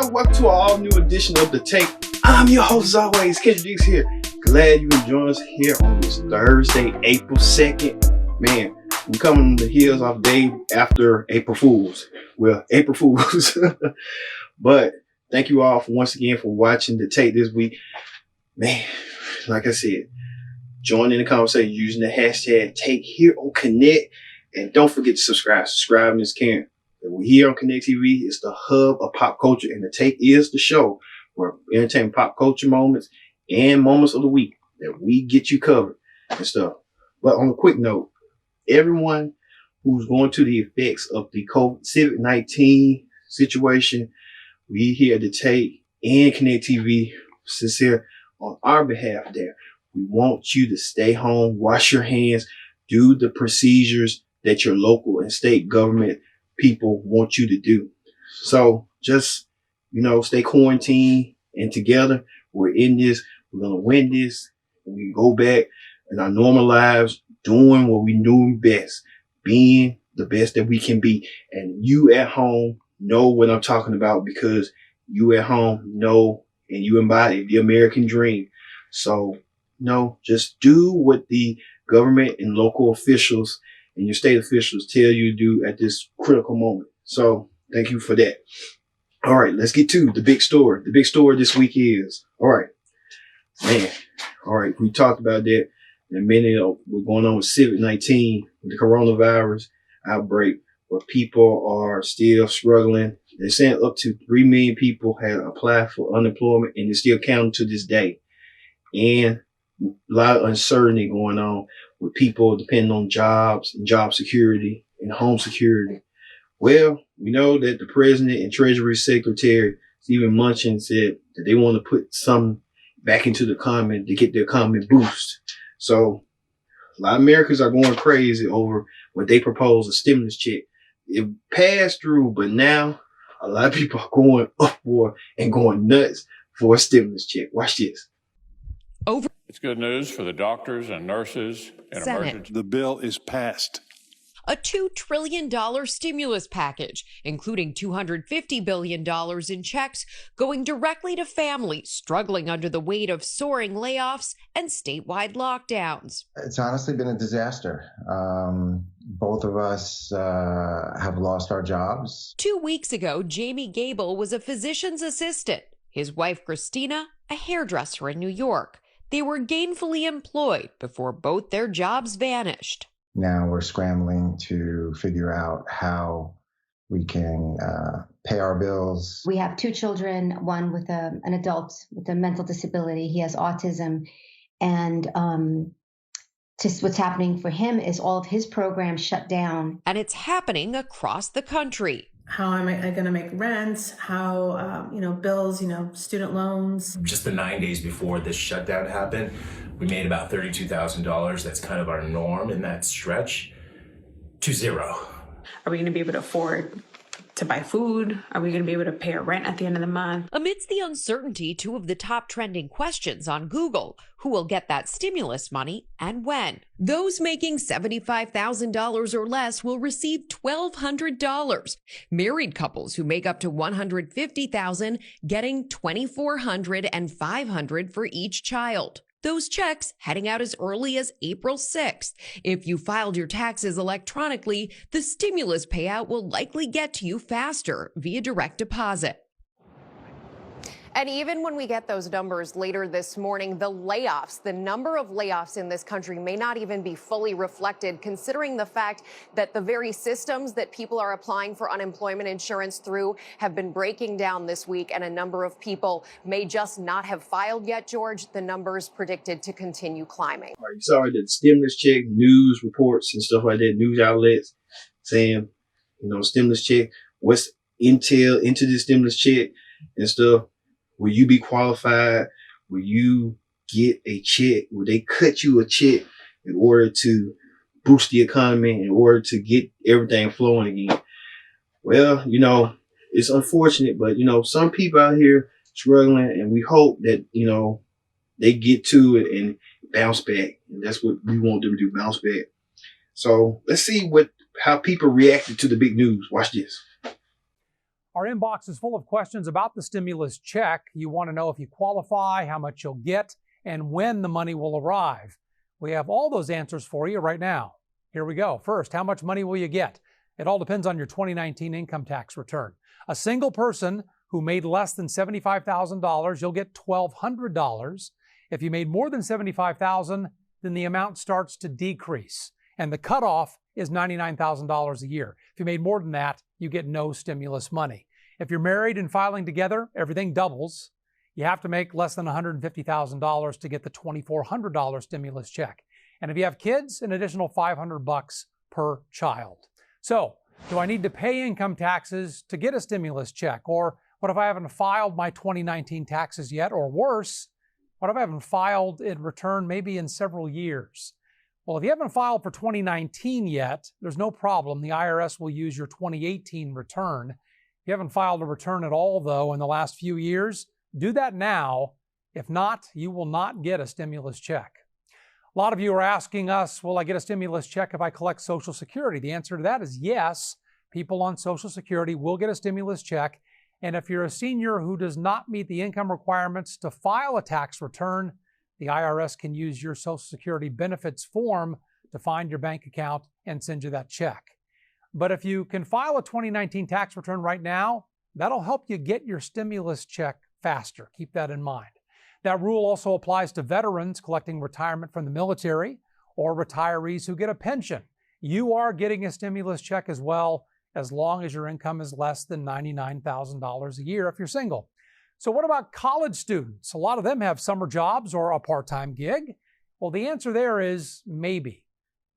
everyone, welcome to an all-new edition of The Take. I'm your host as always, Kendrick Dix here. Glad you can join us here on this Thursday, April 2nd. Man, we're coming on the heels of day after April Fools. Well, April Fools. But thank you all once again for watching The Take this week. Man, like I said, join in the conversation using the hashtag Take here on Connect. And don't forget to subscribe. Subscribing is caring. We're here on Connect TV. It's the hub of pop culture, and The Take is the show where entertaining pop culture moments and moments of the week that we get you covered and stuff. But on a quick note, everyone who's going to the effects of the COVID-19 situation, we here at The Take and Connect TV, sincere on our behalf there. We want you to stay home, wash your hands, do the procedures that your local and state government people want you to do. So just, stay quarantined, and together we're in this. We're going to win this. And we go back in our normal lives, doing what we do best, being the best that we can be. And you at home know what I'm talking about, because you at home know and you embody the American dream. So, just do what the government and local officials and your state officials tell you to do at this critical moment. So thank you for that. All right, let's get to the big story. The big story this week is, we talked about that in a minute. We're going on with COVID-19, with the coronavirus outbreak, where people are still struggling. They're saying up to 3 million people have applied for unemployment, and it's still counting to this day. And a lot of uncertainty going on with people depending on jobs and job security and home security. Well, we know that the president and Treasury Secretary Stephen Mnuchin said that they want to put some back into the economy to get the economy boost. So a lot of Americans are going crazy over what they propose, a stimulus check. It passed through, but now a lot of people are going up for and going nuts for a stimulus check. Watch this. It's good news for the doctors and nurses in emergency. The bill is passed. A $2 trillion stimulus package, including $250 billion in checks going directly to families struggling under the weight of soaring layoffs and statewide lockdowns. It's honestly been a disaster. Both of us have lost our jobs. 2 weeks ago, Jamie Gable was a physician's assistant. His wife, Christina, a hairdresser in New York. They were gainfully employed before both their jobs vanished. Now we're scrambling to figure out how we can pay our bills. We have 2 children, one with an adult with a mental disability. He has autism. And just what's happening for him is all of his programs shut down. And it's happening across the country. How am I going to make rent? How, bills, student loans. Just the 9 days before this shutdown happened, we made about $32,000. That's kind of our norm in that stretch to zero. Are we going to be able to afford to buy food? Are we going to be able to pay our rent at the end of the month? Amidst the uncertainty, 2 of the top trending questions on Google: who will get that stimulus money and when? Those making $75,000 or less will receive $1,200. Married couples who make up to $150,000 getting $2,400 and $500 for each child. Those checks heading out as early as April 6th. If you filed your taxes electronically, the stimulus payout will likely get to you faster via direct deposit. And even when we get those numbers later this morning, the number of layoffs in this country may not even be fully reflected, considering the fact that the very systems that people are applying for unemployment insurance through have been breaking down this week, and a number of people may just not have filed yet, George. The numbers predicted to continue climbing. All right, you saw that stimulus check, news reports and stuff like that, news outlets saying, stimulus check, what's intel into the stimulus check and stuff. Will you be qualified? Will you get a check? Will they cut you a check in order to boost the economy, in order to get everything flowing again? Well, it's unfortunate, but, some people out here struggling, and we hope that, they get to it and bounce back. And that's what we want them to do, bounce back. So let's see how people reacted to the big news. Watch this. Our inbox is full of questions about the stimulus check. You want to know if you qualify, how much you'll get, and when the money will arrive. We have all those answers for you right now. Here we go. First, how much money will you get? It all depends on your 2019 income tax return. A single person who made less than $75,000, you'll get $1,200. If you made more than $75,000, then the amount starts to decrease. And the cutoff is $99,000 a year. If you made more than that, you get no stimulus money. If you're married and filing together, everything doubles. You have to make less than $150,000 to get the $2,400 stimulus check. And if you have kids, an additional $500 per child. So, do I need to pay income taxes to get a stimulus check? Or what if I haven't filed my 2019 taxes yet? Or worse, what if I haven't filed in return maybe in several years? Well, if you haven't filed for 2019 yet, there's no problem. The IRS will use your 2018 return. If you haven't filed a return at all, though, in the last few years, do that now. If not, you will not get a stimulus check. A lot of you are asking us, will I get a stimulus check if I collect Social Security? The answer to that is yes. People on Social Security will get a stimulus check. And if you're a senior who does not meet the income requirements to file a tax return, the IRS can use your Social Security benefits form to find your bank account and send you that check. But if you can file a 2019 tax return right now, that'll help you get your stimulus check faster. Keep that in mind. That rule also applies to veterans collecting retirement from the military or retirees who get a pension. You are getting a stimulus check as well, as long as your income is less than $99,000 a year if you're single. So what about college students? A lot of them have summer jobs or a part-time gig. Well, the answer there is maybe.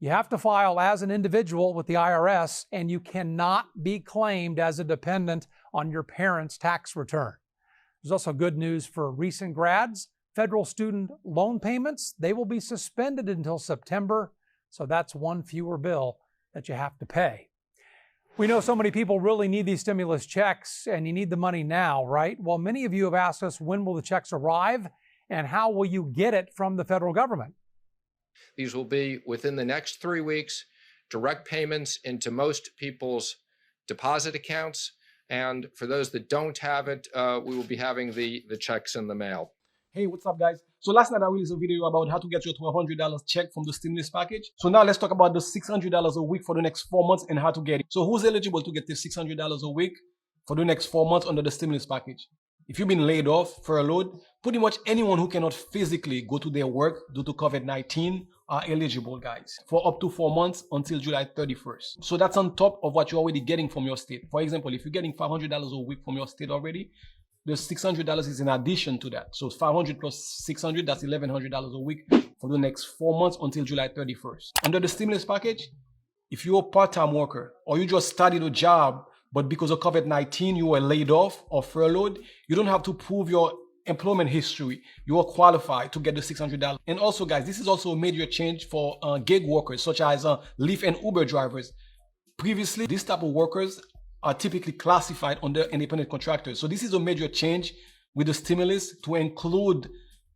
You have to file as an individual with the IRS, and you cannot be claimed as a dependent on your parents' tax return. There's also good news for recent grads. Federal student loan payments, they will be suspended until September, so that's one fewer bill that you have to pay. We know so many people really need these stimulus checks, and you need the money now, right? Well, many of you have asked us, when will the checks arrive, and how will you get it from the federal government? These will be within the next 3 weeks, direct payments into most people's deposit accounts. And for those that don't have it, we will be having the checks in the mail. Hey, what's up, guys? So last night I released a video about how to get your $1,200 check from the stimulus package. So now let's talk about the $600 a week for the next 4 months and how to get it. So who's eligible to get this $600 a week for the next 4 months under the stimulus package? If you've been laid off, furloughed, pretty much anyone who cannot physically go to their work due to COVID-19 are eligible, guys, for up to 4 months until July 31st. So that's on top of what you're already getting from your state. For example, if you're getting $500 a week from your state already, the $600 is in addition to that. So 500 plus 600, that's $1,100 a week for the next 4 months until July 31st. Under the stimulus package, if you're a part-time worker or you just started a job, but because of COVID-19, you were laid off or furloughed, you don't have to prove your employment history. You are qualified to get the $600. And also, guys, this is also a major change for gig workers, such as Lyft and Uber drivers. Previously, this type of workers are typically classified under independent contractors. So this is a major change with the stimulus to include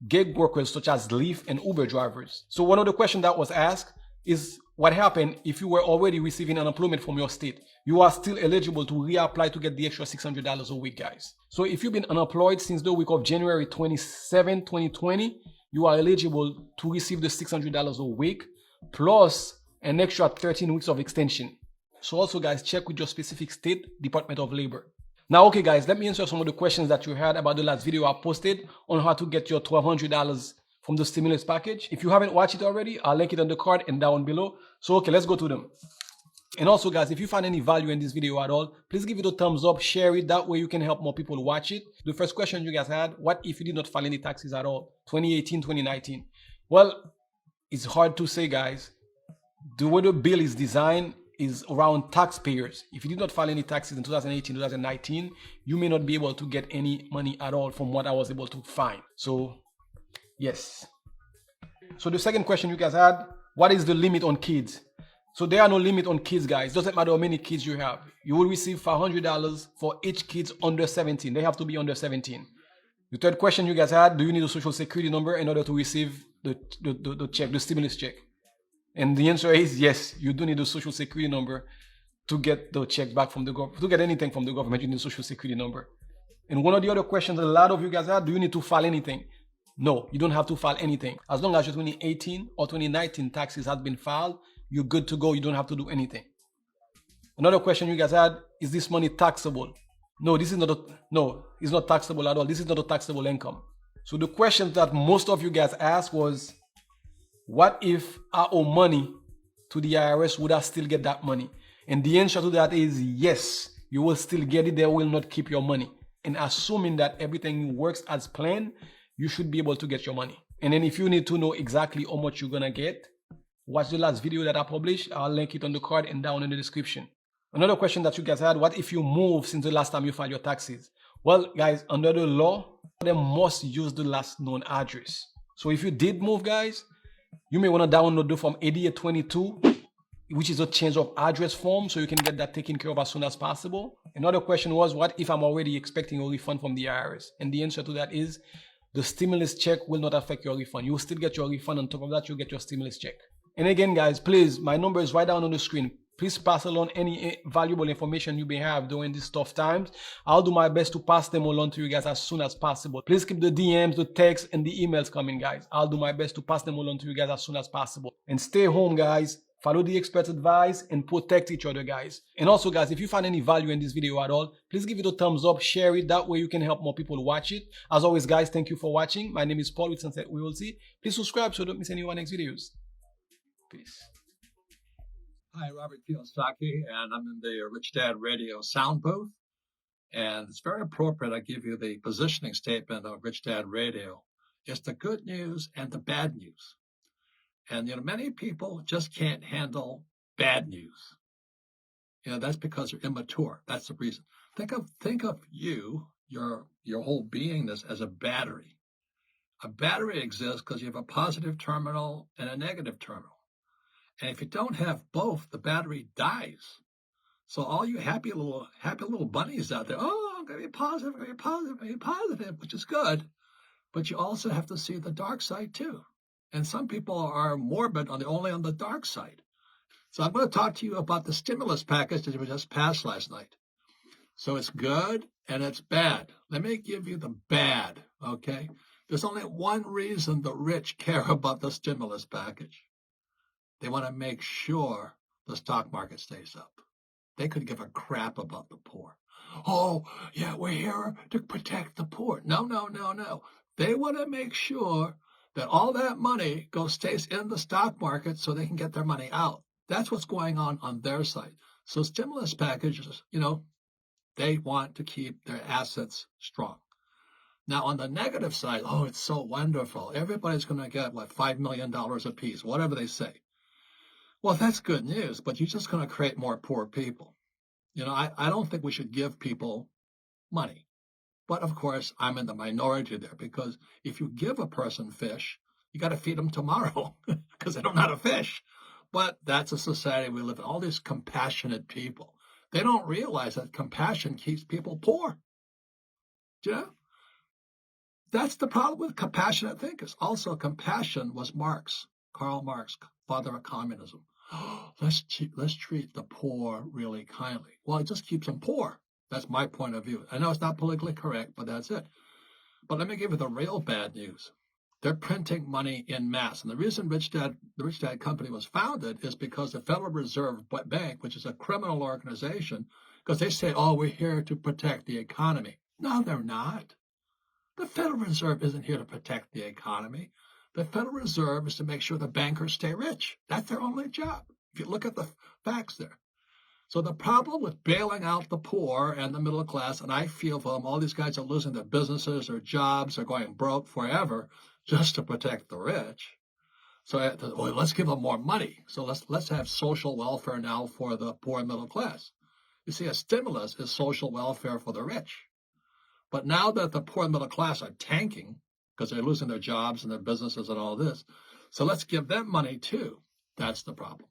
gig workers such as Lyft and Uber drivers. So one of the questions that was asked is, what happened if you were already receiving unemployment from your state? You are still eligible to reapply to get the extra $600 a week, guys. So if you've been unemployed since the week of January 27, 2020, you are eligible to receive the $600 a week plus an extra 13 weeks of extension. So also, guys, check with your specific state Department of Labor. Now, okay, guys, let me answer some of the questions that you had about the last video I posted on how to get your $1,200 from the stimulus package. If you haven't watched it already, I'll link it on the card and down below. So, okay, let's go to them. And also, guys, if you find any value in this video at all, please give it a thumbs up, share it. That way you can help more people watch it. The first question you guys had, what if you did not file any taxes at all? 2018, 2019. Well, it's hard to say, guys. The way the bill is designed is around taxpayers. If you did not file any taxes in 2018, 2019, you may not be able to get any money at all from what I was able to find. So, yes. So the second question you guys had, what is the limit on kids? So there are no limit on kids, guys. Doesn't matter how many kids you have. You will receive $500 for each kid under 17. They have to be under 17. The third question you guys had, do you need a social security number in order to receive the check, the stimulus check? And the answer is yes, you do need a social security number to get the check back from the government. To get anything from the government, you need a social security number. And one of the other questions a lot of you guys had, do you need to file anything? No, you don't have to file anything. As long as your 2018 or 2019 taxes have been filed, you're good to go. You don't have to do anything. Another question you guys had, is this money taxable? No, this is not it's not taxable at all. This is not a taxable income. So the question that most of you guys asked was, what if I owe money to the IRS? Would I still get that money? And the answer to that is yes, you will still get it. They will not keep your money. And assuming that everything works as planned, you should be able to get your money. And then if you need to know exactly how much you're gonna get, watch the last video that I published. I'll link it on the card and down in the description. Another question that you guys had, what if you move since the last time you filed your taxes? Well, guys, under the law, they must use the last known address. So if you did move, guys, you may want to download the form 8822, which is a change of address form, so you can get that taken care of as soon as possible. Another question was, what if I'm already expecting a refund from the IRS? And the answer to that is, the stimulus check will not affect your refund. You will still get your refund. On top of that, you'll get your stimulus check. And again, guys, please, my number is right down on the screen. Please pass along any valuable information you may have during these tough times. I'll do my best to pass them along to you guys as soon as possible. Please keep the DMs, the texts, and the emails coming, guys. I'll do my best to pass them along to you guys as soon as possible. And stay home, guys. Follow the experts' advice and protect each other, guys. And also, guys, if you find any value in this video at all, please give it a thumbs up, share it. That way you can help more people watch it. As always, guys, thank you for watching. My name is Paul with Sunset We Will See. Please subscribe so you don't miss any of our next videos. Peace. Hi, Robert Kiyosaki, and I'm in the Rich Dad Radio sound booth. And it's very appropriate I give you the positioning statement of Rich Dad Radio. It's the good news and the bad news. And, many people just can't handle bad news. That's because they're immature. That's the reason. Think of you, your whole beingness as a battery. A battery exists because you have a positive terminal and a negative terminal. And if you don't have both, the battery dies. So all you happy little bunnies out there, oh, I'm going to be positive, I'm going to be positive, I'm going to be positive, which is good. But you also have to see the dark side too. And some people are morbid only on the dark side. So I'm going to talk to you about the stimulus package that we just passed last night. So it's good and it's bad. Let me give you the bad, okay? There's only one reason the rich care about the stimulus package. They want to make sure the stock market stays up. They could give a crap about the poor. Oh, yeah, we're here to protect the poor. No. They want to make sure that all that money stays in the stock market so they can get their money out. That's what's going on their side. So stimulus packages, they want to keep their assets strong. Now, on the negative side, oh, it's so wonderful. Everybody's going to get, $5 million apiece, whatever they say. Well, that's good news, but you're just going to create more poor people. I don't think we should give people money. But of course, I'm in the minority there because if you give a person fish, you got to feed them tomorrow because they don't know how to fish. But that's a society we live in. All these compassionate people, they don't realize that compassion keeps people poor. That's the problem with compassionate thinkers. Also, compassion was Karl Marx, father of communism. Let's treat the poor really kindly. Well, it just keeps them poor. That's my point of view. I know it's not politically correct, but that's it. But let me give you the real bad news. They're printing money in mass. And the reason the Rich Dad Company was founded is because the Federal Reserve Bank, which is a criminal organization, because they say, oh, we're here to protect the economy. No, they're not. The Federal Reserve isn't here to protect the economy. The Federal Reserve is to make sure the bankers stay rich. That's their only job. If you look at the facts there. So the problem with bailing out the poor and the middle class, and I feel for them, all these guys are losing their businesses, their jobs, are going broke forever just to protect the rich. So let's give them more money. So let's have social welfare now for the poor and middle class. You see, a stimulus is social welfare for the rich. But now that the poor and middle class are tanking because they're losing their jobs and their businesses and all this, so let's give them money too. That's the problem.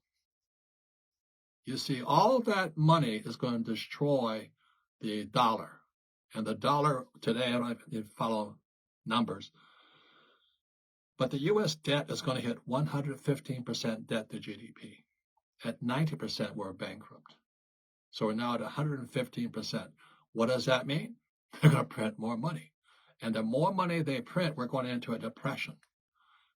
You see, all of that money is going to destroy the dollar. And the dollar today, I don't know if you follow numbers, but the U.S. debt is going to hit 115% debt to GDP. At 90%, we're bankrupt. So we're now at 115%. What does that mean? They're going to print more money. And the more money they print, we're going into a depression,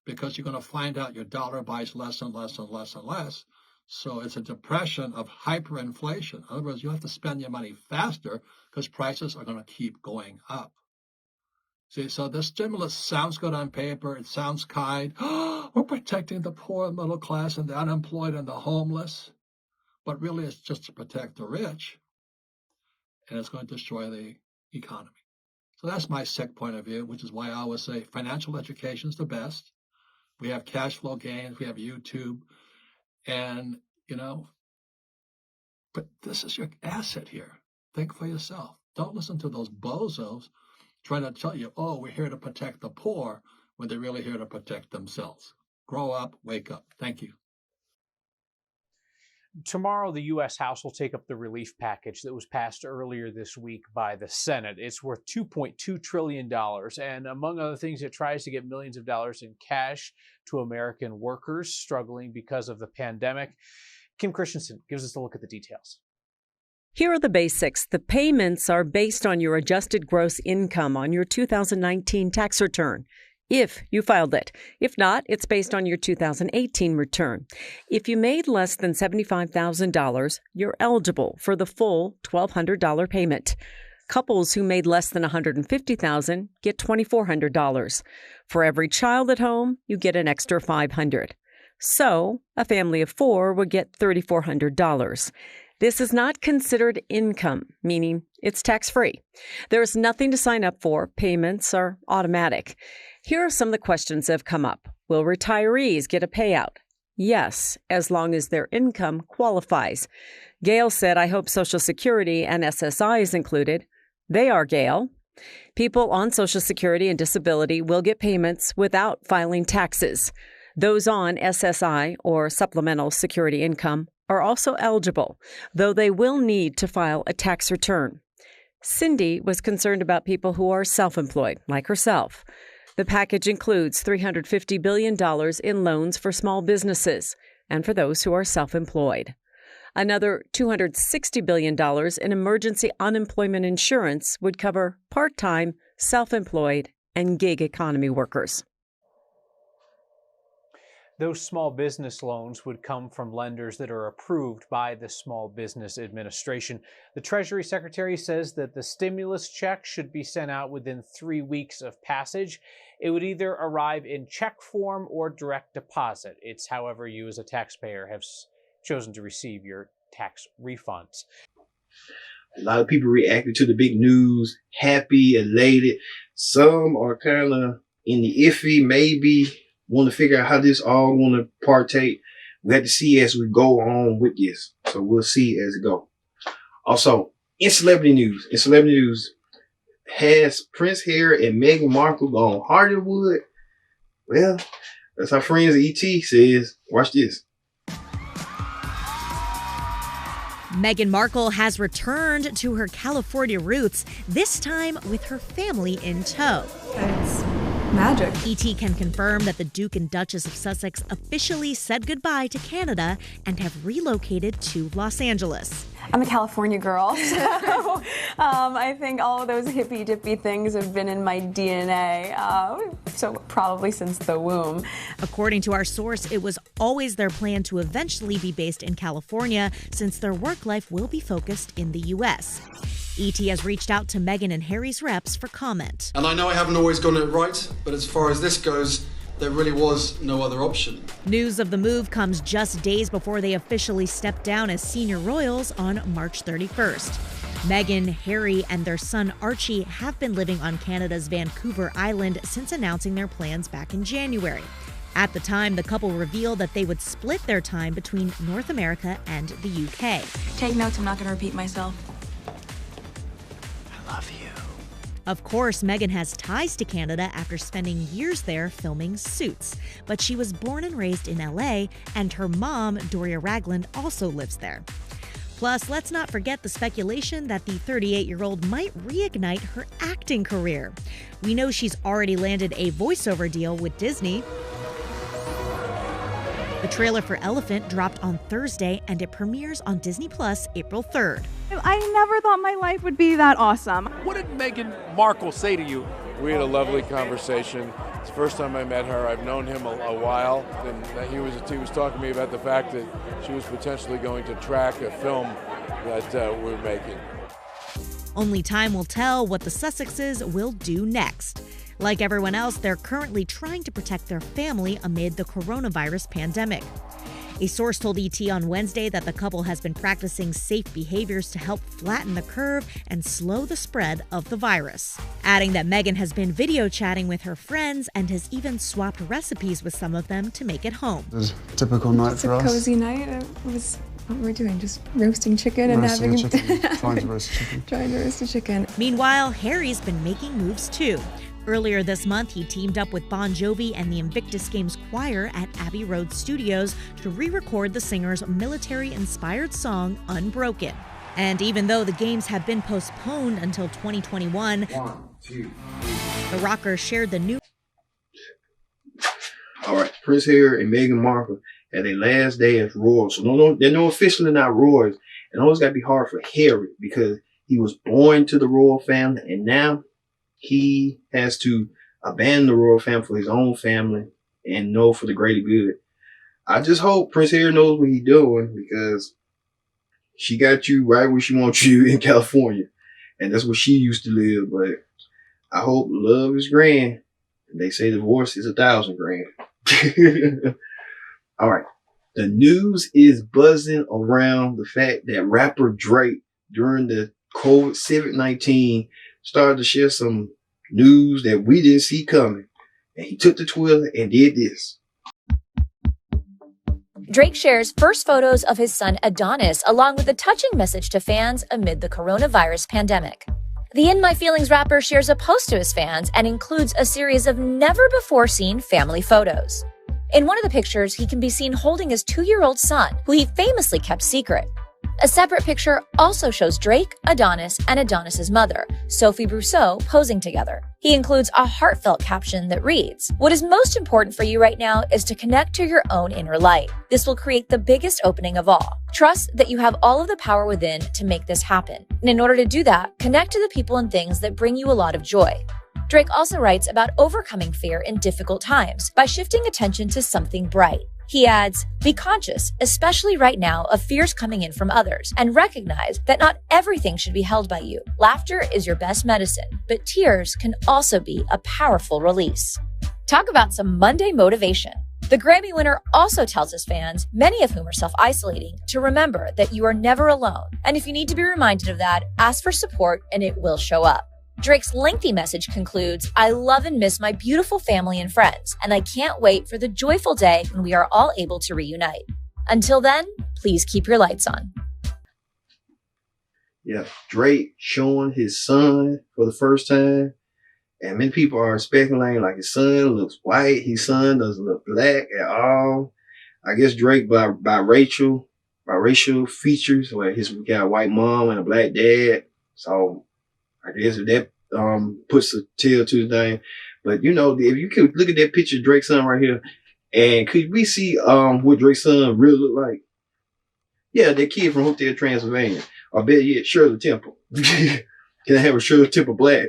because you're going to find out your dollar buys less and less and less and less. So it's a depression of hyperinflation. In other words, you have to spend your money faster because prices are going to keep going up. See, so this stimulus sounds good on paper. It sounds kind. We're protecting the poor and middle class and the unemployed and the homeless. But really, it's just to protect the rich. And it's going to destroy the economy. So that's my sick point of view, which is why I always say financial education is the best. We have cash flow gains. We have YouTube. And, but this is your asset here. Think for yourself. Don't listen to those bozos trying to tell you, oh, we're here to protect the poor, when they're really here to protect themselves. Grow up, wake up. Thank you. Tomorrow, the U.S. House will take up the relief package that was passed earlier this week by the Senate. It's worth $2.2 trillion. And among other things, it tries to get millions of dollars in cash to American workers struggling because of the pandemic. Kim Christensen gives us a look at the details. Here are the basics. The payments are based on your adjusted gross income on your 2019 tax return, if you filed it. If not, it's based on your 2018 return. If you made less than $75,000, you're eligible for the full $1,200 payment. Couples who made less than $150,000 get $2,400. For every child at home, you get an extra $500. So, a family of 4 would get $3,400. This is not considered income, meaning it's tax-free. There's nothing to sign up for. Payments are automatic. Here are some of the questions that have come up. Will retirees get a payout? Yes, as long as their income qualifies. Gail said, I hope Social Security and SSI is included. They are, Gail. People on Social Security and disability will get payments without filing taxes. Those on SSI or Supplemental Security Income are also eligible, though they will need to file a tax return. Cindy was concerned about people who are self-employed, like herself. The package includes $350 billion in loans for small businesses and for those who are self-employed. Another $260 billion in emergency unemployment insurance would cover part-time, self-employed, and gig economy workers. Those small business loans would come from lenders that are approved by the Small Business Administration. The Treasury Secretary says that the stimulus check should be sent out within 3 weeks of passage. It would either arrive in check form or direct deposit. It's however you as a taxpayer have chosen to receive your tax refunds. A lot of people reacted to the big news, happy, elated. Some are kind of in the iffy, maybe want to figure out how this all want to partake. We have to see as we go on with this. So we'll see as it go. Also, in celebrity news, has Prince Harry and Meghan Markle gone Hollywood? Well, that's our friends at ET says. Watch this. Meghan Markle has returned to her California roots, this time with her family in tow. It's magic. ET can confirm that the Duke and Duchess of Sussex officially said goodbye to Canada and have relocated to Los Angeles. I'm a California girl, so I think all of those hippy-dippy things have been in my DNA, so probably since the womb. According to our source, it was always their plan to eventually be based in California, since their work life will be focused in the U.S. ET has reached out to Meghan and Harry's reps for comment. And I know I haven't always gotten it right, but as far as this goes, there really was no other option. News of the move comes just days before they officially step down as senior royals on March 31st. Meghan, Harry, and their son Archie have been living on Canada's Vancouver Island since announcing their plans back in January. At the time, the couple revealed that they would split their time between North America and the UK. Take notes, I'm not going to repeat myself. I love you. Of course, Meghan has ties to Canada after spending years there filming Suits. But she was born and raised in LA, and her mom, Doria Ragland, also lives there. Plus, let's not forget the speculation that the 38-year-old might reignite her acting career. We know she's already landed a voiceover deal with Disney. The trailer for Elephant dropped on Thursday, and it premieres on Disney Plus April 3rd. I never thought my life would be that awesome. What did Meghan Markle say to you? We had a lovely conversation. It's the first time I met her. I've known him a while, and he was talking to me about the fact that she was potentially going to track a film that we're making. Only time will tell what the Sussexes will do next. Like everyone else, they're currently trying to protect their family amid the coronavirus pandemic. A source told ET on Wednesday that the couple has been practicing safe behaviors to help flatten the curve and slow the spread of the virus, adding that Meghan has been video chatting with her friends and has even swapped recipes with some of them to make it home. It was a typical night for us. It's a cozy night. It was what we're doing, just roasting chicken and Roasting having chicken. Trying to roast chicken. trying to roast a chicken. Meanwhile, Harry's been making moves too. Earlier this month, he teamed up with Bon Jovi and the Invictus Games Choir at Abbey Road Studios to re-record the singer's military-inspired song, Unbroken. And even though the games have been postponed until 2021, 1, 2, 3. The rocker shared the new... All right, Prince Harry and Meghan Markle had their last day as royals. So they're no officially not royals. And always got to be hard for Harry because he was born to the royal family, and now he has to abandon the royal family for his own family and know for the greater good. I just hope Prince Harry knows what he's doing because she got you right where she wants you in California. And that's where she used to live. But I hope love is grand. They say divorce is 1,000 grand. All right. The news is buzzing around the fact that rapper Drake, during the COVID-19, started to share some news that we didn't see coming. And he took to Twitter and did this. Drake shares first photos of his son Adonis, along with a touching message to fans amid the coronavirus pandemic. The In My Feelings rapper shares a post to his fans and includes a series of never-before-seen family photos. In one of the pictures, he can be seen holding his 2-year-old son, who he famously kept secret. A separate picture also shows Drake, Adonis, and Adonis's mother, Sophie Brousseau, posing together. He includes a heartfelt caption that reads, "What is most important for you right now is to connect to your own inner light. This will create the biggest opening of all. Trust that you have all of the power within to make this happen. And in order to do that, connect to the people and things that bring you a lot of joy." Drake also writes about overcoming fear in difficult times by shifting attention to something bright. He adds, "Be conscious, especially right now, of fears coming in from others, and recognize that not everything should be held by you. Laughter is your best medicine, but tears can also be a powerful release." Talk about some Monday motivation. The Grammy winner also tells his fans, many of whom are self-isolating, to remember that you are never alone. And if you need to be reminded of that, ask for support and it will show up. Drake's lengthy message concludes, "I love and miss my beautiful family and friends, and I can't wait for the joyful day when we are all able to reunite. Until then, please keep your lights on." Yeah, Drake showing his son for the first time. And many people are speculating like his son looks white, his son doesn't look black at all. I guess Drake biracial features where he got a white mom and a black dad. So I guess if that puts a tail to the thing. But you know, if you could look at that picture of Drake's son right here, and could we see what Drake's son really look like? Yeah, that kid from Hotel Transylvania. Or better yet, Shirley Temple. Can I have a Shirley Temple black?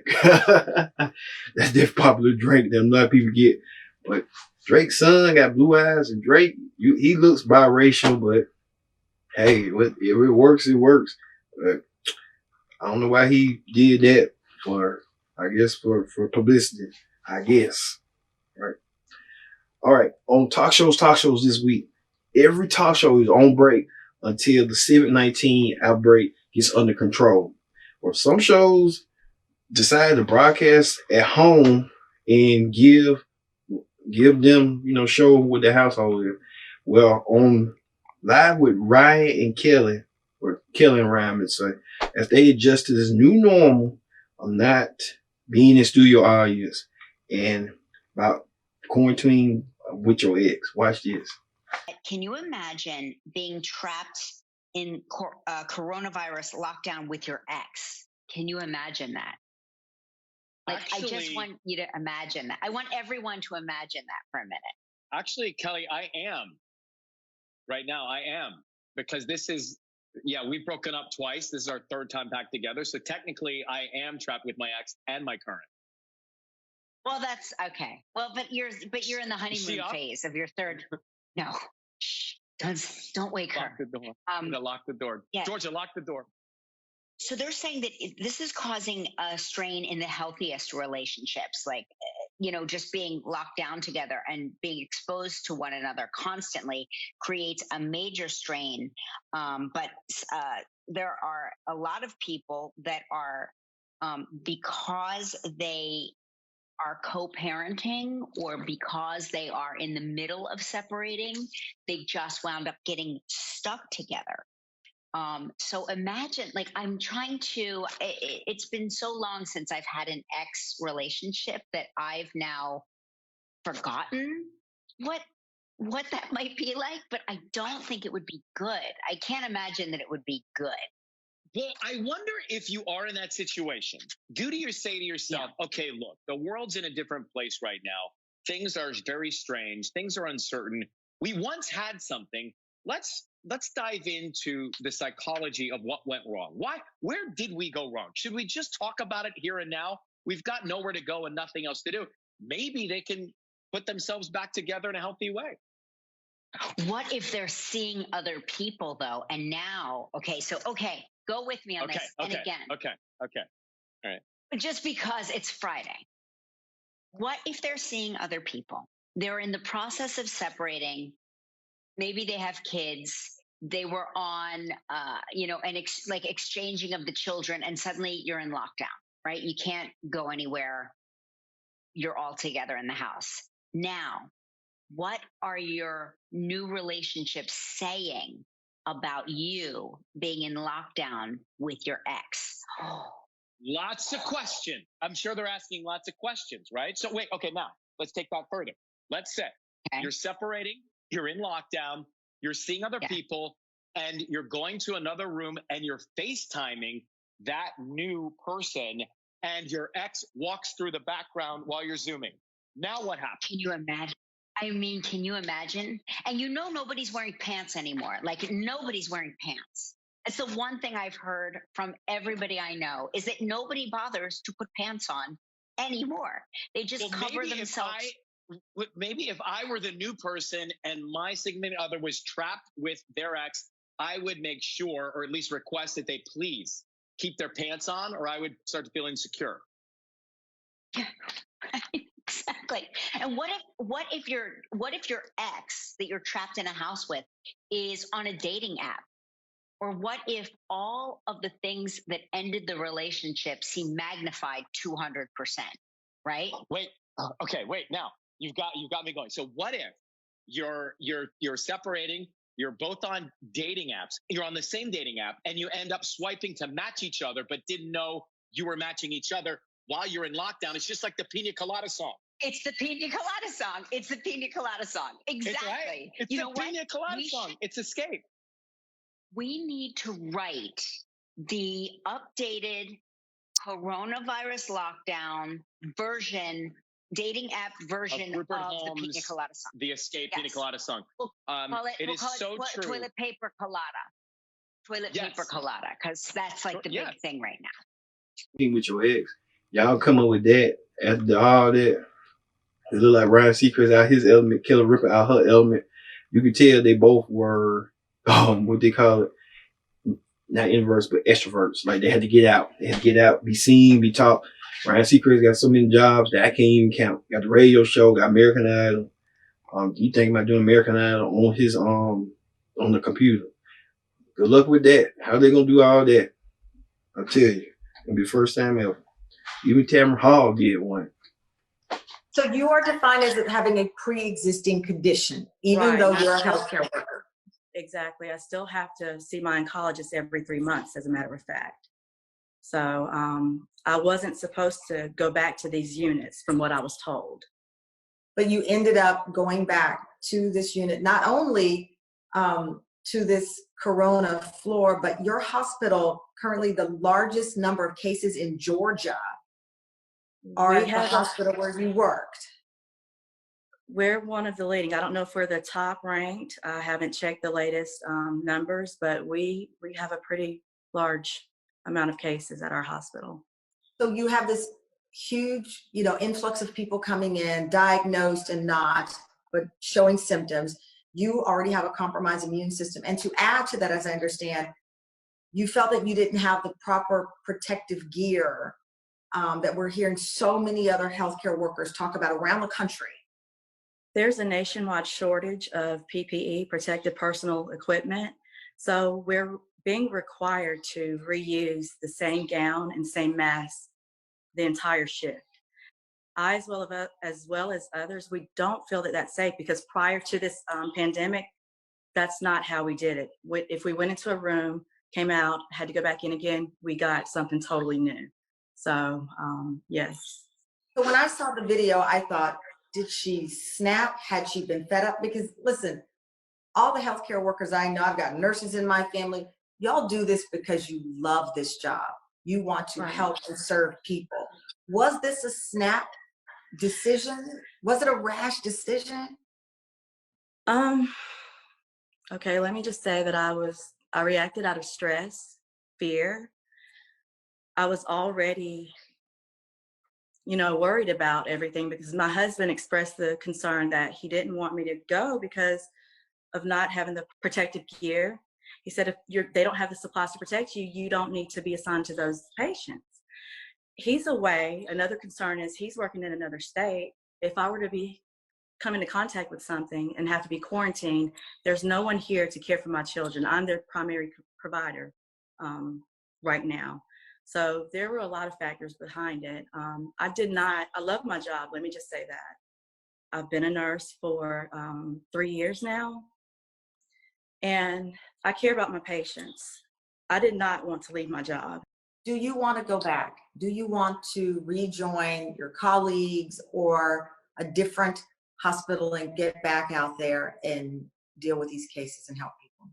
That's that popular Drake that a lot of people get. But Drake's son got blue eyes, and Drake, he looks biracial, but hey, if it works, it works. But I don't know why he did that for publicity, I guess. Right. All right. On talk shows this week, every talk show is on break until the COVID-19 outbreak gets under control. Or some shows decide to broadcast at home and give them, show what the household is. Well, on Live with Ryan and Kelly, or Kelly and Ryan would say, as they adjust to this new normal of not being in studio audience and about quarantining with your ex. Watch this. Can you imagine being trapped in coronavirus lockdown with your ex? Can you imagine that? I just want you to imagine that. I want everyone to imagine that for a minute. Actually, Kelly, I am. right now. I am, because this is, yeah, we've broken up twice. This is our third time back together. So technically I am trapped with my ex and my current. Well, that's okay. Well, but you're in the honeymoon phase of your third. No, shh, don't wake her. Lock the door. I'm gonna lock the door. Yeah. Georgia, lock the door. So they're saying that this is causing a strain in the healthiest relationships, like, just being locked down together and being exposed to one another constantly creates a major strain. But there are a lot of people that are, because they are co-parenting or because they are in the middle of separating, they just wound up getting stuck together. So imagine, like, I'm trying to, it's been so long since I've had an ex relationship that I've now forgotten what that might be like, but I don't think it would be good. I can't imagine that it would be good. Well, I wonder if you are in that situation. Do you say to yourself, okay, look, the world's in a different place right now. Things are very strange. Things are uncertain. We once had something. Let's dive into the psychology of what went wrong. Where did we go wrong? Should we just talk about it here and now? We've got nowhere to go and nothing else to do. Maybe they can put themselves back together in a healthy way. What if they're seeing other people though? And now, go with me on this. And again. Okay. All right. Just because it's Friday. What if they're seeing other people? They're in the process of separating. Maybe they have kids. They were on, exchanging of the children, and suddenly you're in lockdown, right? You can't go anywhere. You're all together in the house. Now, what are your new relationships saying about you being in lockdown with your ex? Lots of questions. I'm sure they're asking lots of questions, right? So wait, okay, now let's take that further. Let's say you're separating, you're in lockdown, you're seeing other people, and you're going to another room and you're FaceTiming that new person, and your ex walks through the background while you're Zooming. Now what happens? Can you imagine? Can you imagine? And nobody's wearing pants anymore. Like, nobody's wearing pants. It's the one thing I've heard from everybody I know is that nobody bothers to put pants on anymore. They just cover themselves. Maybe if I were the new person and my significant other was trapped with their ex, I would make sure, or at least request, that they please keep their pants on, or I would start to feel insecure. Exactly. And what if your ex that you're trapped in a house with is on a dating app? Or what if all of the things that ended the relationship seem magnified 200%, right? Wait. Now you've got me going. So what if you're separating, you're both on dating apps, you're on the same dating app, and you end up swiping to match each other, but didn't know you were matching each other while you're in lockdown? It's just like the Pina Colada song. It's the Pina Colada song. It's the Pina Colada song. Exactly. It's the Pina Colada song. It's escape. We need to write the updated coronavirus lockdown version, dating app version of the Pina Colada song. The escape Pina Colada song. We'll call it true. Toilet paper colada. Paper colada, because that's like the big thing right now. With your ex, y'all come up with that after all that. It looked like Ryan Seacrest out his element, Killer Ripper out her element. You could tell they both were, what they call it, not introverts, but extroverts. Like, they had to get out. They had to get out, be seen, be taught. Ryan Seacrest got so many jobs that I can't even count. Got the radio show, got American Idol. You think about doing American Idol on his on the computer. Good luck with that. How they gonna do all that? I'll tell you. It's gonna be the first time ever. Even Tamron Hall did one. So you are defined as having a pre-existing condition, even though you're a healthcare worker. Exactly. I still have to see my oncologist every 3 months, as a matter of fact. So I wasn't supposed to go back to these units from what I was told. But you ended up going back to this unit, not only to this corona floor, but your hospital, currently the largest number of cases in Georgia, are at the hospital where you worked. We're one of the leading. I don't know if we're the top ranked. I haven't checked the latest numbers, but we have a pretty large amount of cases at our hospital. So you have this huge, influx of people coming in, diagnosed and not, but showing symptoms. You already have a compromised immune system. And to add to that, as I understand, you felt that you didn't have the proper protective gear that we're hearing so many other healthcare workers talk about around the country. There's a nationwide shortage of PPE, protective personal equipment. So we're being required to reuse the same gown and same mask the entire shift. I, as well as others, we don't feel that that's safe, because prior to this pandemic, that's not how we did it. If we went into a room, came out, had to go back in again, we got something totally new. So, yes. So when I saw the video, I thought, did she snap? Had she been fed up? Because listen, all the healthcare workers I know, I've got nurses in my family, y'all do this because you love this job. You want to help and serve people. Was this a snap decision? Was it a rash decision? Okay, let me just say that I reacted out of stress, fear. I was already, worried about everything, because my husband expressed the concern that he didn't want me to go because of not having the protective gear. He said, if they don't have the supplies to protect you, you don't need to be assigned to those patients. He's away. Another concern is he's working in another state. If I were to come into contact with something and have to be quarantined, there's no one here to care for my children. I'm their primary provider right now. So there were a lot of factors behind it. I love my job. Let me just say that. I've been a nurse for 3 years now, and I care about my patients. I did not want to leave my job. Do you want to go back? Do you want to rejoin your colleagues or a different hospital and get back out there and deal with these cases and help people?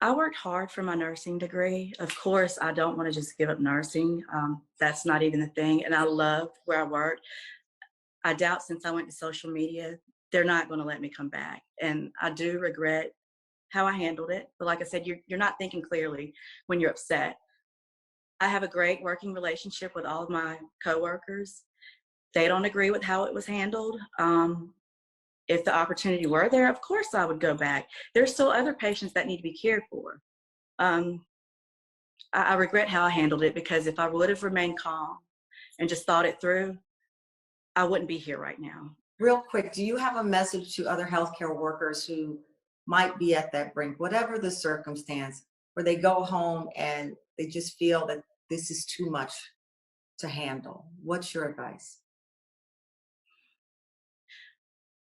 I worked hard for my nursing degree. Of course, I don't want to just give up nursing. That's not even the thing. And I love where I work. I doubt, since I went to social media, they're not going to let me come back. And I do regret how I handled it. But like I said, you're not thinking clearly when you're upset. I have a great working relationship with all of my coworkers. They don't agree with how it was handled. If the opportunity were there, of course I would go back. There's still other patients that need to be cared for. I regret how I handled it, because if I would have remained calm and just thought it through, I wouldn't be here right now. Real quick, do you have a message to other healthcare workers who might be at that brink, whatever the circumstance, where they go home and they just feel that this is too much to handle? What's your advice?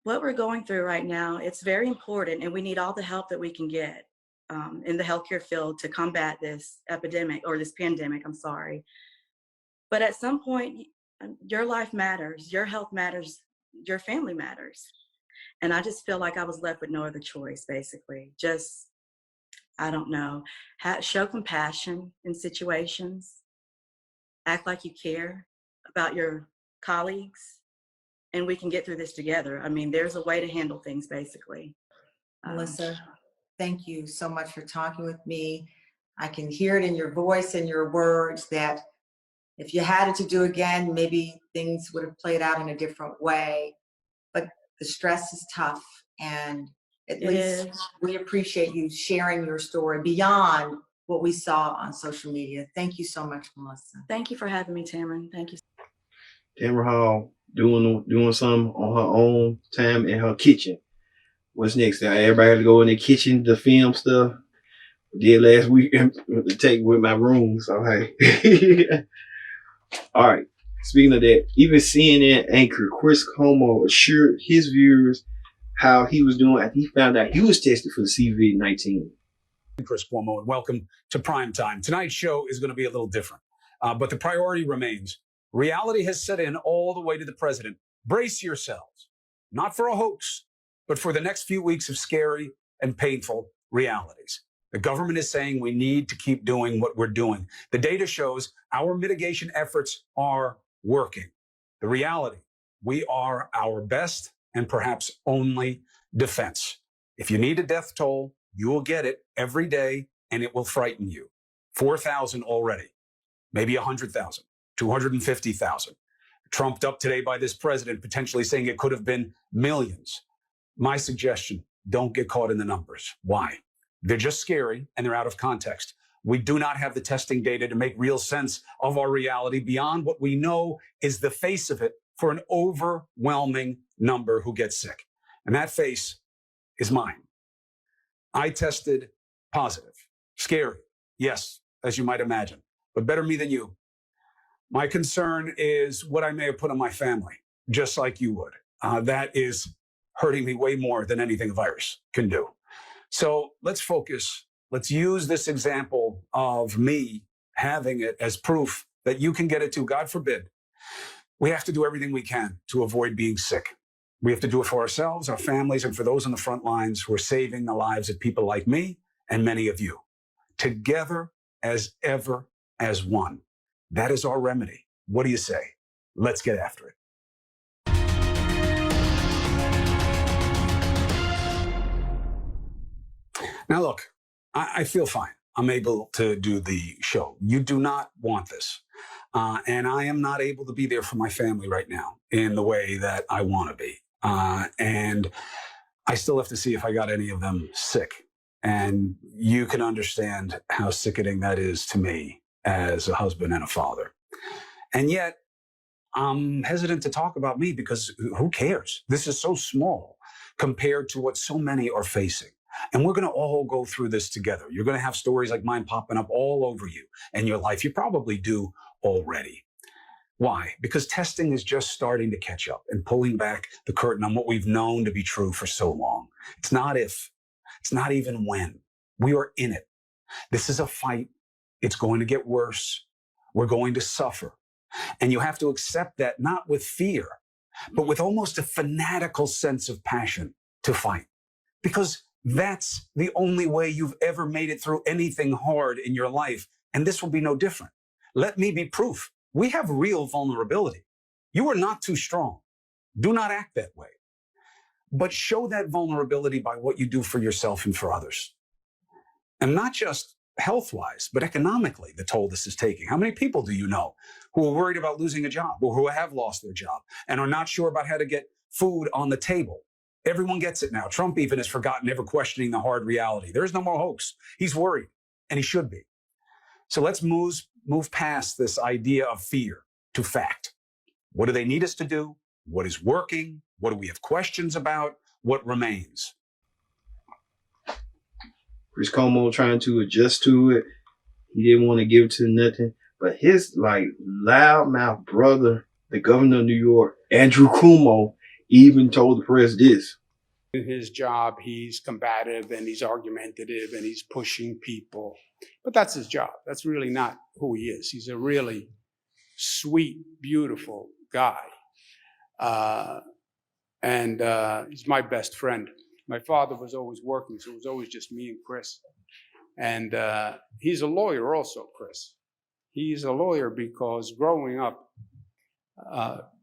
What we're going through right now, it's very important, and we need all the help that we can get in the healthcare field to combat this epidemic, or this pandemic, I'm sorry. But at some point, your life matters, your health matters, your family matters. And I just feel like I was left with no other choice, basically. Just, I don't know, show compassion in situations, act like you care about your colleagues, and we can get through this together. I mean, there's a way to handle things, basically. Melissa, thank you so much for talking with me. I can hear it in your voice and your words that if you had it to do again, maybe things would have played out in a different way. But the stress is tough, and at least we appreciate you sharing your story beyond what we saw on social media. Thank you so much, Melissa. Thank you for having me, Tamron. Thank you. Tamron Hall doing something on her own time in her kitchen. What's next? Everybody had to go in their kitchen to film stuff. Did last week to take with my room. So hey. All right. Speaking of that, even CNN anchor Chris Cuomo assured his viewers how he was doing after he found out he was tested for the COVID-19. Chris Cuomo, and welcome to Primetime. Tonight's show is going to be a little different, but the priority remains. Reality has set in all the way to the president. Brace yourselves, not for a hoax, but for the next few weeks of scary and painful realities. The government is saying we need to keep doing what we're doing. The data shows our mitigation efforts are working. The reality, we are our best and perhaps only defense. If you need a death toll, you will get it every day, and it will frighten you. 4,000 already, maybe 100,000, 250,000. Trumped up today by this president, potentially saying it could have been millions. My suggestion, don't get caught in the numbers. Why? They're just scary and they're out of context. We do not have the testing data to make real sense of our reality beyond what we know is the face of it for an overwhelming number who get sick. And that face is mine. I tested positive. Scary. Yes, as you might imagine, but better me than you. My concern is what I may have put on my family, just like you would. That is hurting me way more than anything a virus can do. So let's focus. Let's use this example of me having it as proof that you can get it too. God forbid. We have to do everything we can to avoid being sick. We have to do it for ourselves, our families, and for those on the front lines who are saving the lives of people like me and many of you. Together as ever as one. That is our remedy. What do you say? Let's get after it. Now, look, I feel fine. I'm able to do the show. You do not want this. And I am not able to be there for my family right now in the way that I want to be. And I still have to see if I got any of them sick. And you can understand how sickening that is to me as a husband and a father. And yet, I'm hesitant to talk about me because who cares? This is so small compared to what so many are facing. And we're going to all go through this together. You're going to have stories like mine popping up all over you and your life. You probably do already. Why? Because testing is just starting to catch up and pulling back the curtain on what we've known to be true for so long. It's not if, it's not even when. We are in it. This is a fight. It's going to get worse. We're going to suffer. And you have to accept that not with fear, but with almost a fanatical sense of passion to fight. Because that's the only way you've ever made it through anything hard in your life. And this will be no different. Let me be proof. We have real vulnerability. You are not too strong. Do not act that way. But show that vulnerability by what you do for yourself and for others. And not just health-wise, but economically, the toll this is taking. How many people do you know who are worried about losing a job or who have lost their job and are not sure about how to get food on the table? Everyone gets it now. Trump even has forgotten ever questioning the hard reality. There is no more hoax. He's worried, and he should be. So let's move past this idea of fear to fact. What do they need us to do? What is working? What do we have questions about? What remains? Chris Cuomo trying to adjust to it. He didn't want to give it to nothing. But his loudmouth brother, the governor of New York, Andrew Cuomo, even told the press this. In his job, he's combative and he's argumentative and he's pushing people. But that's his job. That's really not who he is. He's a really sweet, beautiful guy. And he's my best friend. My father was always working, so it was always just me and Chris. And he's a lawyer also, Chris. He's a lawyer because growing up,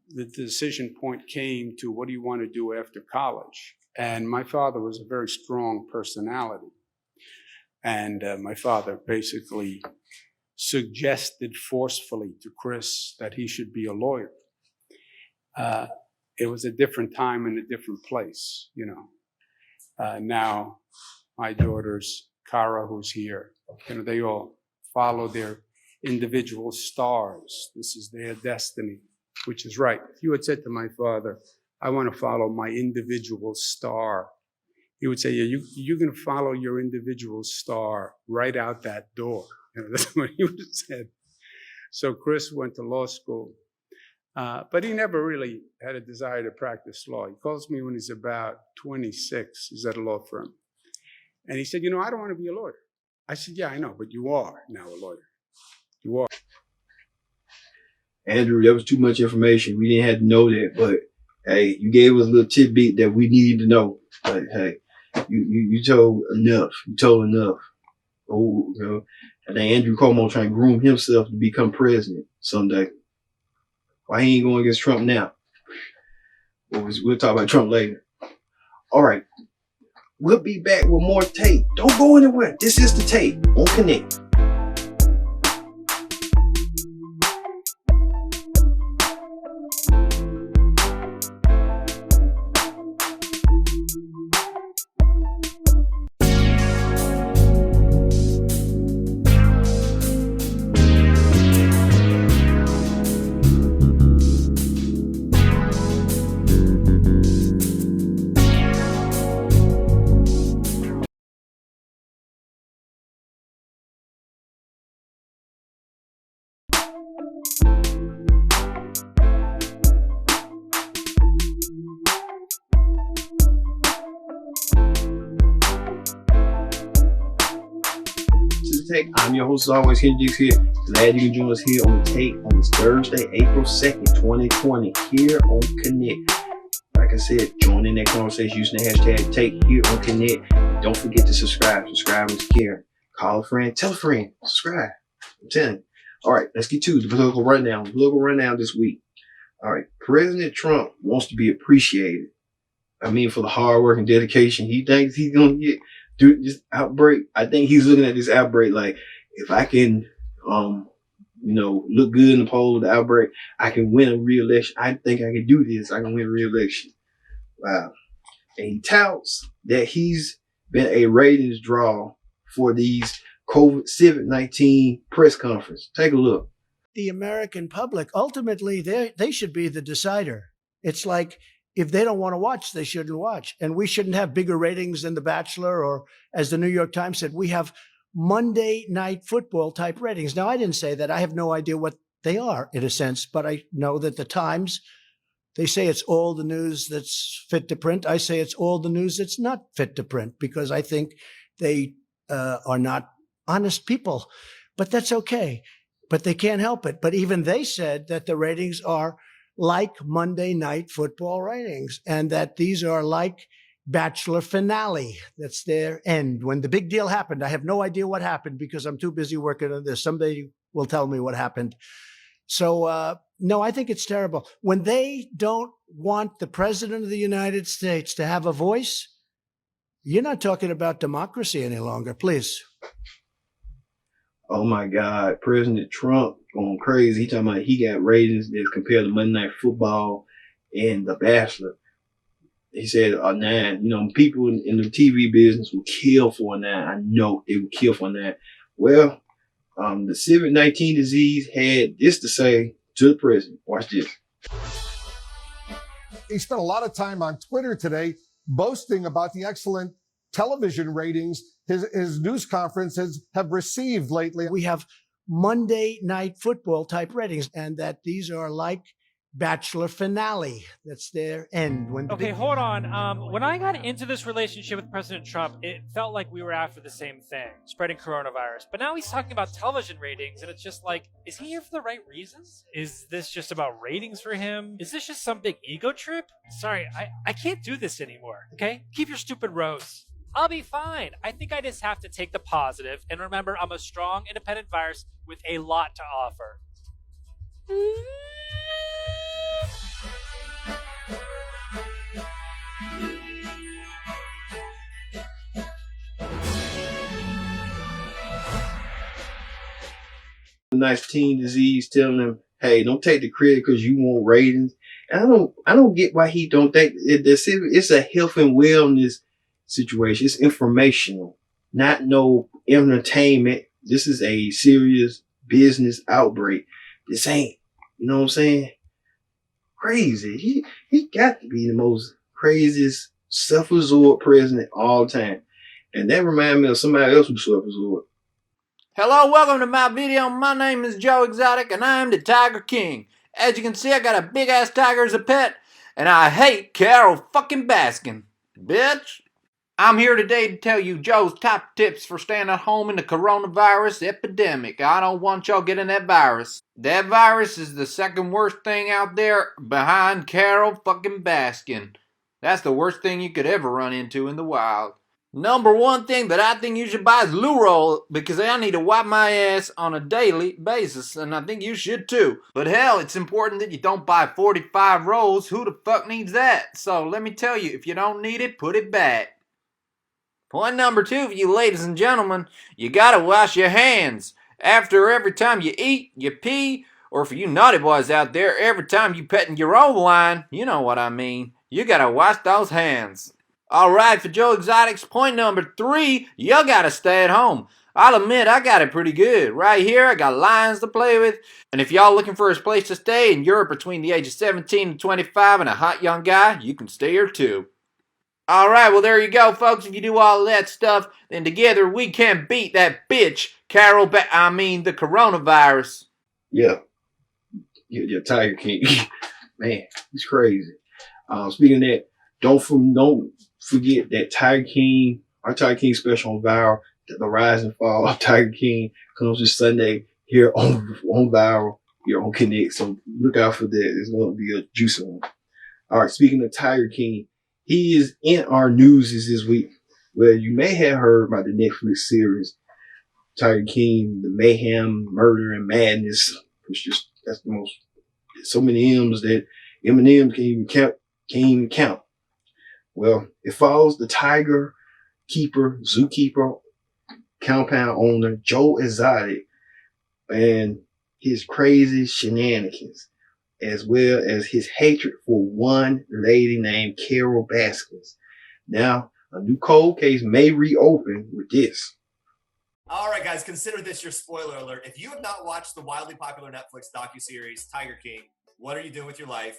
the decision point came to what do you want to do after college? And my father was a very strong personality. And my father basically suggested forcefully to Chris that he should be a lawyer. It was a different time and a different place, you know. Now, my daughters, Kara, who's here, you know, they all follow their individual stars. This is their destiny, which is right. If you had said to my father, I want to follow my individual star, he would say, yeah, you're going to follow your individual star right out that door. You know, that's what he would have said. So Chris went to law school, but he never really had a desire to practice law. He calls me when he's about 26. He's at a law firm. And he said, you know, I don't want to be a lawyer. I said, yeah, I know, but you are now a lawyer. You are. Andrew, that was too much information. We didn't have to know that, but hey, you gave us a little tidbit that we needed to know. But hey, you told enough. You told enough. Oh, you know, I think Andrew Cuomo trying to groom himself to become president someday. Why he ain't going against Trump now? We'll talk about Trump later. All right. We'll be back with more tape. Don't go anywhere. This is the tape on Connect. Take. I'm your host, as always, Hendrix here. Glad you can join us here on the Take on this Thursday, April 2nd, 2020, here on Connect. Like I said, join in that conversation using the hashtag Take here on Connect. Don't forget to subscribe. Subscribe is care. Call a friend, tell a friend, subscribe. I'm telling you. All right, let's get to the political rundown. Political rundown this week. All right, President Trump wants to be appreciated. I mean, for the hard work and dedication he thinks he's going to get through this outbreak. I think he's looking at this outbreak like, if I can, look good in the poll of the outbreak, I can win a re-election. I think I can do this. I can win a re-election. Wow. And he touts that he's been a ratings draw for these COVID-19 press conference. Take a look. The American public, ultimately, they should be the decider. It's like, if they don't want to watch, they shouldn't watch. And we shouldn't have bigger ratings than The Bachelor, or as the New York Times said, we have Monday Night Football type ratings. Now, I didn't say that. I have no idea what they are in a sense, but I know that the Times, they say it's all the news that's fit to print. I say it's all the news that's not fit to print, because I think they are not honest people. But that's okay. But they can't help it. But even they said that the ratings are like Monday Night Football ratings, and that these are like Bachelor finale. That's their end. When the big deal happened, I have no idea what happened because I'm too busy working on this. Somebody will tell me what happened. So, no, I think it's terrible. When they don't want the President of the United States to have a voice, you're not talking about democracy any longer, please. Oh my God, President Trump going crazy. He talking about he got ratings as compared to Monday Night Football and The Bachelor. He said a 9. People in the TV business will kill for a 9. I know they will kill for a 9. Well, the COVID-19 disease had this to say to the president. Watch this. He spent a lot of time on Twitter today boasting about the excellent television ratings his news conferences have received lately. We have Monday Night Football type ratings, and that these are like Bachelor finale. That's their end. Okay, hold on. When I got into this relationship with President Trump, it felt like we were after the same thing, spreading coronavirus. But now he's talking about television ratings, and it's just like, is he here for the right reasons? Is this just about ratings for him? Is this just some big ego trip? Sorry, I can't do this anymore, okay? Keep your stupid roast. I'll be fine. I think I just have to take the positive and remember I'm a strong, independent virus with a lot to offer. Nice teen disease telling them, hey, don't take the credit because you want ratings. And I don't get why he don't think it's a health and wellness situation. It's informational, not no entertainment. This is a serious business outbreak. This ain't, you know what I'm saying? Crazy. He got to be the most craziest self-absorbed president all time. And that reminds me of somebody else who's self-absorbed. Hello, welcome to my video. My name is Joe Exotic and I am the Tiger King. As you can see, I got a big ass tiger as a pet and I hate Carol fucking Baskin. Bitch. I'm here today to tell you Joe's top tips for staying at home in the coronavirus epidemic. I don't want y'all getting that virus. That virus is the second worst thing out there behind Carol fucking Baskin. That's the worst thing you could ever run into in the wild. Number one thing that I think you should buy is loo roll because I need to wipe my ass on a daily basis, and I think you should too. But hell, it's important that you don't buy 45 rolls. Who the fuck needs that? So let me tell you, if you don't need it, put it back. Point number 2 for you ladies and gentlemen, you gotta wash your hands. After every time you eat, you pee, or for you naughty boys out there, every time you petting your own line, you know what I mean. You gotta wash those hands. Alright, for Joe Exotic's point number 3, you gotta stay at home. I'll admit, I got it pretty good. Right here, I got lions to play with. And if y'all looking for a place to stay and you're between the ages 17 and 25 and a hot young guy, you can stay here too. Alright, well there you go, folks. If you do all that stuff, then together we can beat that bitch, the coronavirus. Yeah, Tiger King. Man, he's crazy. Speaking of that, don't forget that our Tiger King special on Viral, the Rise and Fall of Tiger King, comes this Sunday here on Viral, here on Connect. So look out for that. It's going to be a juicy one. All right, speaking of Tiger King, he is in our news this week. Well, you may have heard about the Netflix series Tiger King, the mayhem, murder, and madness. That's the most. So many M's that Eminem can't even count. Well, it follows the tiger keeper, zookeeper, compound owner Joe Exotic and his crazy shenanigans, as well as his hatred for one lady named Carol Baskins. Now, a new cold case may reopen with this. All right, guys, consider this your spoiler alert. If you have not watched the wildly popular Netflix docuseries Tiger King, what are you doing with your life?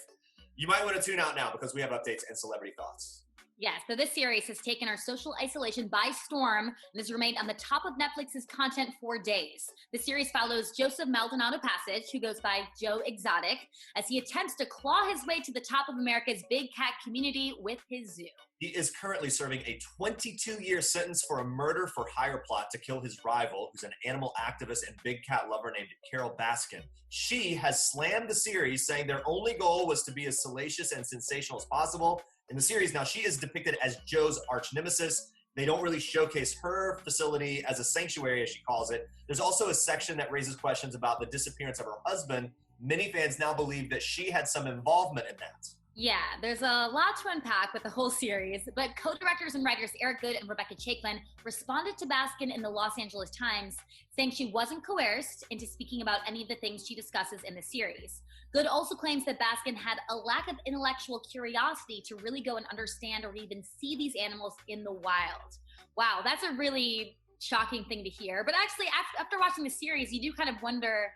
You might want to tune out now because we have updates and celebrity thoughts. Yeah, so this series has taken our social isolation by storm and has remained on the top of Netflix's content for days. The series follows Joseph Maldonado Passage, who goes by Joe Exotic, as he attempts to claw his way to the top of America's big cat community with his zoo. He is currently serving a 22-year sentence for a murder for hire plot to kill his rival, who's an animal activist and big cat lover named Carol Baskin. She has slammed the series, saying their only goal was to be as salacious and sensational as possible. In the series, now she is depicted as Joe's arch nemesis. They don't really showcase her facility as a sanctuary, as she calls it. There's also a section that raises questions about the disappearance of her husband. Many fans now believe that she had some involvement in that. Yeah, there's a lot to unpack with the whole series, but co-directors and writers Eric Goode and Rebecca Chaiklin responded to Baskin in the Los Angeles Times, saying she wasn't coerced into speaking about any of the things she discusses in the series. Goode also claims that Baskin had a lack of intellectual curiosity to really go and understand or even see these animals in the wild. Wow, that's a really shocking thing to hear. But actually, after watching the series, you do kind of wonder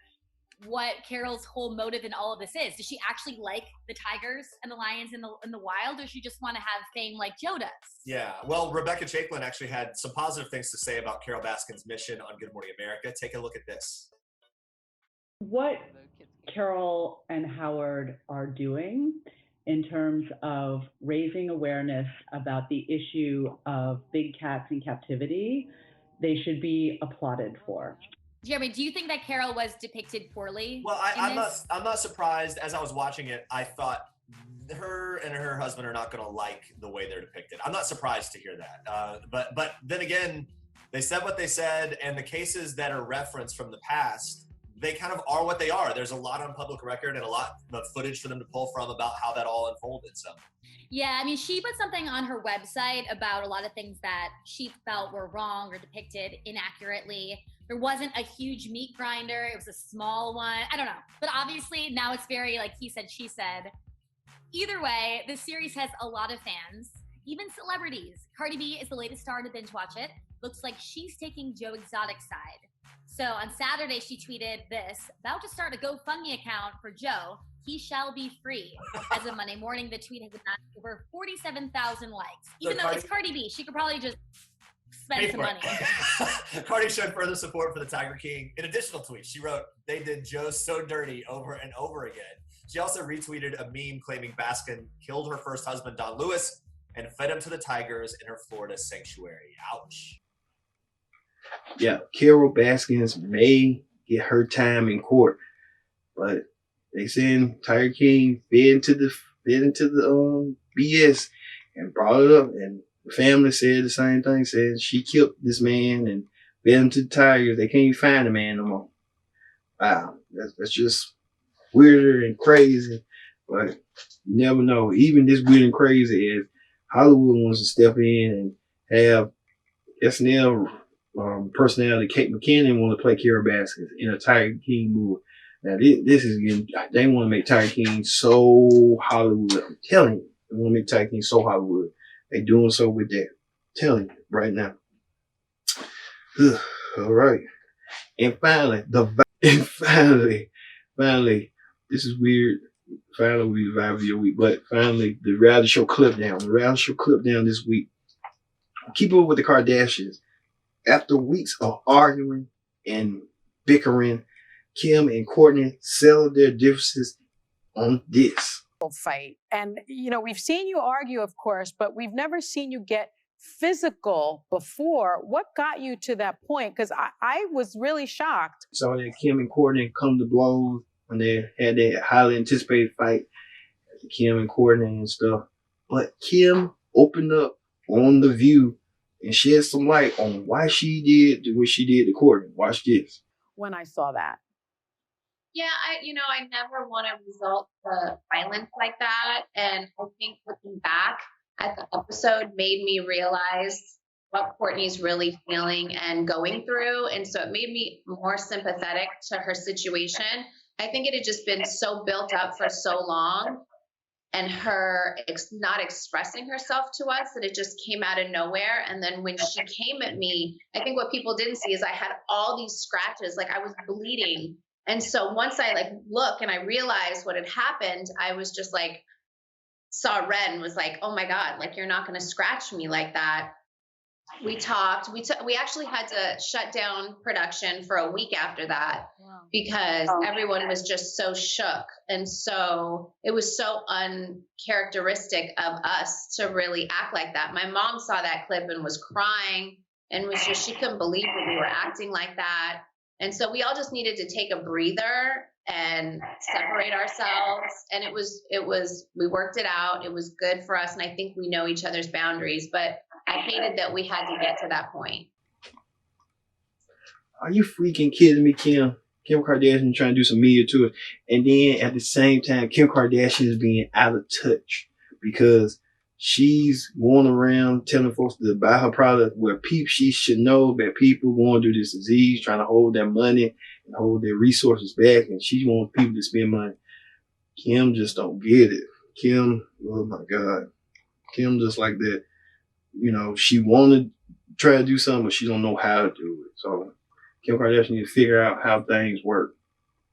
what Carol's whole motive in all of this is. Does she actually like the tigers and the lions in the wild, or does she just want to have fame like Joe does? Yeah, well, Rebecca Chaiklin actually had some positive things to say about Carol Baskin's mission on Good Morning America. Take a look at this. What Carol and Howard are doing in terms of raising awareness about the issue of big cats in captivity, they should be applauded for. Jeremy, do you think that Carol was depicted poorly? Well, I'm not surprised. As I was watching it, I thought her and her husband are not going to like the way they're depicted. I'm not surprised to hear that. But then again, they said what they said, and the cases that are referenced from the past, they kind of are what they are. There's a lot on public record and a lot of footage for them to pull from about how that all unfolded. So. Yeah, I mean, she put something on her website about a lot of things that she felt were wrong or depicted inaccurately. There wasn't a huge meat grinder. It was a small one. I don't know. But obviously now it's very like he said, she said. Either way, this series has a lot of fans, even celebrities. Cardi B is the latest star to binge watch it. Looks like she's taking Joe Exotic's side. So on Saturday, she tweeted this, about to start a GoFundMe account for Joe. He shall be free. As of Monday morning, the tweet has amassed over 47,000 likes. Even though it's Cardi B, she could probably just spend some money. Cardi showed further support for the Tiger King. In additional tweets, she wrote, "They did Joe so dirty over and over again." She also retweeted a meme claiming Baskin killed her first husband, Don Lewis, and fed him to the tigers in her Florida sanctuary. Ouch. Yeah, Carol Baskins may get her time in court, but they saying Tiger King fed into the BS and brought it up, and The family said the same thing, said she killed this man and fed him to the tigers. They can't even find the man no more. Wow, that's just weirder and crazy, but you never know. Even this weird and crazy is Hollywood wants to step in and have SNL personality Kate McKinnon want to play Carol Baskins in a Tiger King movie. Now this is getting, they want to make Tiger King so Hollywood. I'm telling you, they want to make Tiger King so Hollywood. They doing so with that. I'm telling you right now. All right, and finally, finally, this is weird. Finally, we revive your week, but finally, the reality show clip down. The reality show clip down this week. Keep up with the Kardashians. After weeks of arguing and bickering, Kim and Kourtney settled their differences on this. Fight. And, you know, we've seen you argue, of course, but we've never seen you get physical before. What got you to that point? Because I was really shocked. So that Kim and Kourtney come to blows when they had that highly anticipated fight, Kim and Kourtney and stuff. But Kim opened up on The View and shed some light on why she did what she did to Kourtney. Watch this. When I saw that. Yeah, I never want to resort to violence like that. And I think looking back at the episode made me realize what Kourtney's really feeling and going through. And so it made me more sympathetic to her situation. I think it had just been so built up for so long and her not expressing herself to us that it just came out of nowhere. And then when she came at me, I think what people didn't see is I had all these scratches, like I was bleeding. And so once I look and I realized what had happened, I was just saw red and was like, oh my God, you're not going to scratch me like that. We talked, we actually had to shut down production for a week after that because everyone was just so shook. And so it was so uncharacteristic of us to really act like that. My mom saw that clip and was crying and was just, she couldn't believe that we were acting like that. And so we all just needed to take a breather and separate ourselves. And we worked it out. It was good for us. And I think we know each other's boundaries, but I hated that we had to get to that point. Are you freaking kidding me, Kim? Kim Kardashian trying to do some media to it. And then at the same time, Kim Kardashian is being out of touch because she's going around telling folks to buy her product where she should know that people going through this disease, trying to hold their money and hold their resources back. And she wants people to spend money. Kim just don't get it. Kim, oh my God. Kim just like that. You know, she wanted to try to do something, but she don't know how to do it. So Kim Kardashian needs to figure out how things work.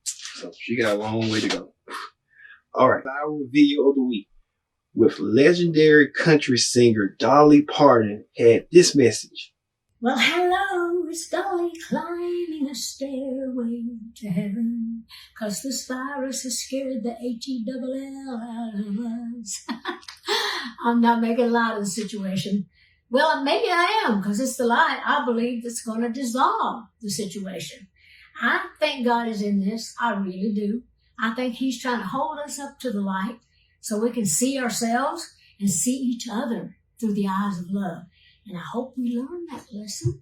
So she got a long way to go. All right, viral video of the week with legendary country singer Dolly Parton had this message. Well, hello, it's Dolly climbing a stairway to heaven, 'cause this virus has scared the H-E-double-L out of us. I'm not making light of the situation. Well, maybe I am, because it's the light I believe that's going to dissolve the situation. I think God is in this. I really do. I think he's trying to hold us up to the light so we can see ourselves and see each other through the eyes of love. And I hope we learn that lesson.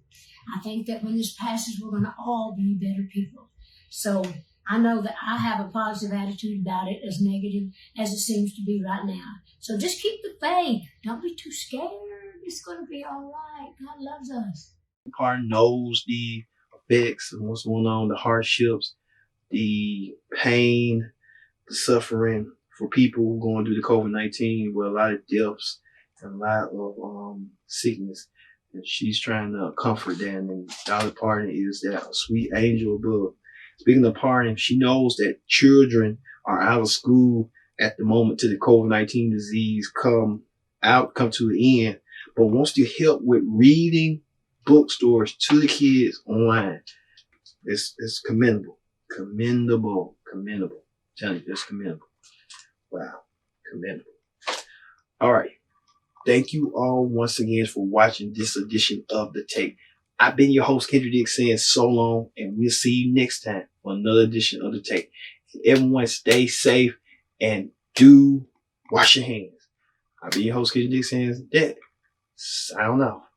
I think that when this passes, we're going to all be better people. So I know that I have a positive attitude about it, as negative as it seems to be right now. So just keep the faith. Don't be too scared. It's going to be all right. God loves us. Parton knows the effects and what's going on, the hardships, the pain, the suffering for people going through the COVID-19 with a lot of deaths and a lot of sickness. And she's trying to comfort them. And Dolly Parton is that sweet angel above. Speaking of Parton, she knows that children are out of school at the moment till the COVID-19 disease come to an end, but wants to help with reading bookstores to the kids online. It's commendable. Commendable. I'm telling you, it's commendable. Wow. Commendable. All right. Thank you all once again for watching this edition of The Take. I've been your host, Kendrick Dick, saying so long, and we'll see you next time for another edition of The Take. Everyone stay safe and do wash your hands. I've been your host, Kendrick Dick, saying that. Sign off.